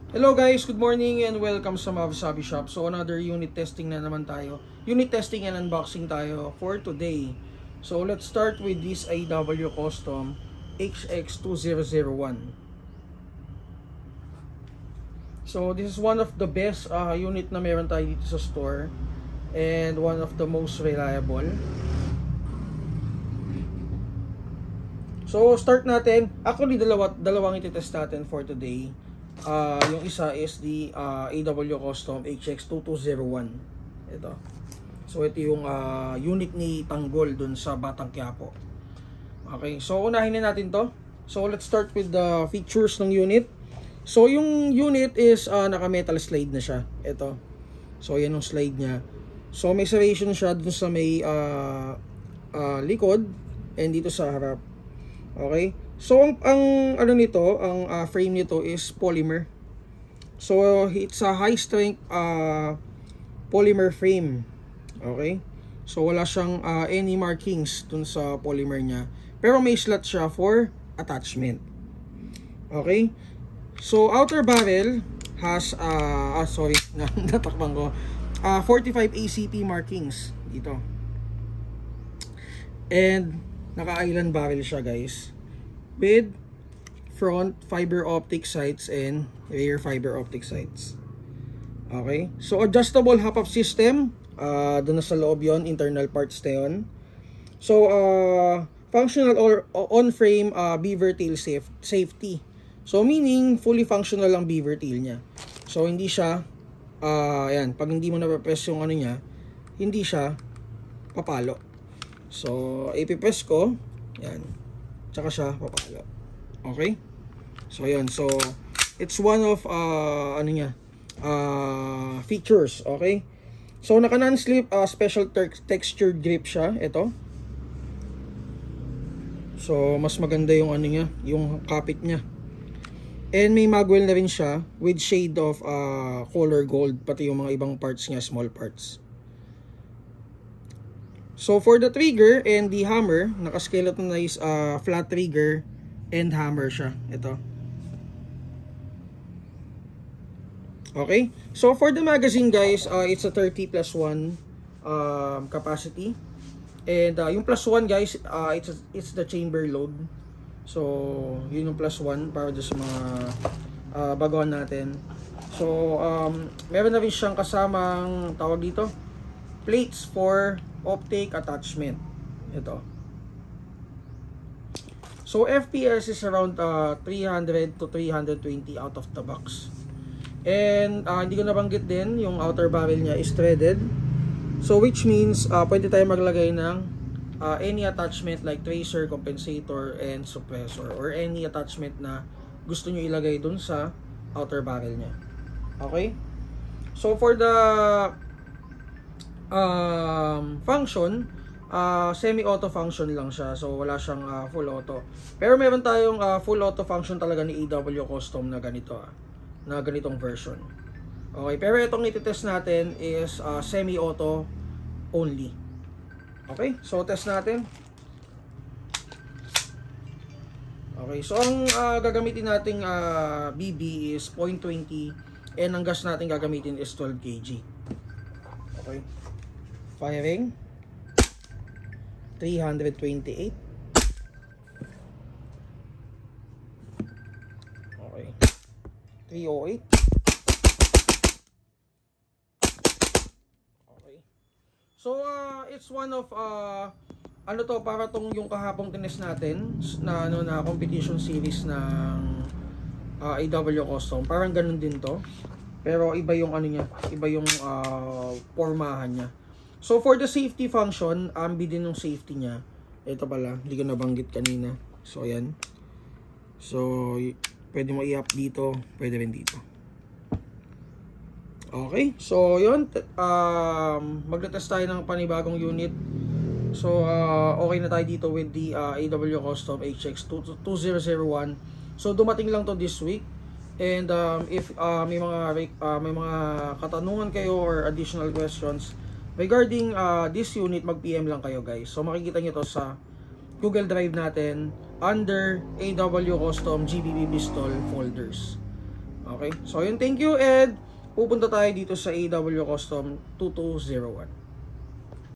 Hello guys, good morning and welcome sa Mavsabi Shop. So another unit testing na naman tayo. Unit testing and unboxing tayo for today. So let's start with this AEW Custom HX2001. So this is one of the best unit na meron tayo dito sa store and one of the most reliable. So start natin. Actually dalawang ititest natin for today. Yung isa is the AEW Custom HX2201. Ito. So ito yung unit ni Tanggol dun sa Batang Quiapo. Okay, so unahin na natin to. So let's start with the features ng unit. So yung unit is naka metal slide na siya. Ito. So yan yung slide niya. So may serration siya dun sa may likod and dito sa harap. Okay? So ang ano nito, ang frame nito is polymer. So it's a high strength polymer frame. Okay? So wala siyang any markings dun sa polymer niya. Pero may slot siya for attachment. Okay? So outer barrel has sorry, natakpan ko. 45 ACP markings dito. And naka-island barrel siya, guys, with front fiber optic sights and rear fiber optic sights. Okay, so adjustable hop-up system, doon na sa loob yon, internal parts na yun. So functional or on-frame beaver tail safety. So meaning fully functional ang beaver tail niya. So hindi siya ayan, pag hindi mo na-press yung ano niya, hindi siya papalo. So ipipress ko, yan, tsaka siya papalo. Okay? So ayan, so it's one of ano niya, features. Okay? So naka non-slip special textured grip siya, ito. So mas maganda yung ano niya, yung kapit niya. And may magwell na rin siya with shade of color gold, pati yung mga ibang parts niya, small parts. So for the trigger and the hammer, naka-skeletonize flat trigger and hammer siya. Ito. Okay? So for the magazine, guys, it's a 30+1 capacity. And yung +1, guys, it's the chamber load. So yun yung +1 para sa mga baguhan natin. So meron na rin siyang kasamang tawag dito, plates for optic attachment. Ito. So FPS is around 300 to 320 out of the box. And hindi ko nabanggit din, yung outer barrel niya is threaded. So which means pwede tayo maglagay ng any attachment like tracer, compensator, and suppressor, or any attachment na gusto nyo ilagay dun sa outer barrel niya. Okay? So for the function, semi-auto function lang siya. So wala siyang full auto. Pero meron tayong full auto function talaga ni AEW Custom na ganito, na ganitong version. Okay, pero itong iti-test natin is semi-auto only. Okay, so test natin. Okay, so ang gagamitin nating BB is 0.20 and ang gas natin gagamitin is 12 kg. Okay. Firing 328. Okay. 308. Okay. So it's one of ano to, para tong yung kahapong tines natin na ano, na competition series ng AEW Custom. Parang ganun din to. Pero iba yung ano niya, iba yung pormahan niya. So for the safety function, ambi din yung safety niya. Ito pala, hindi ko nabanggit kanina. So ayan. So pwede mo i-up dito, pwede rin dito. Okay, so yun, magte-test tayo ng panibagong unit. So okay na tayo dito with the AEW Custom HX2001. So dumating lang to this week. And if may mga katanungan kayo or additional questions regarding this unit, mag-PM lang kayo, guys. So makikita nyo to sa Google Drive natin under AEW Custom GBB Pistol folders. Okay? So, yun, thank you, and pupunta tayo dito sa AW Custom 2201.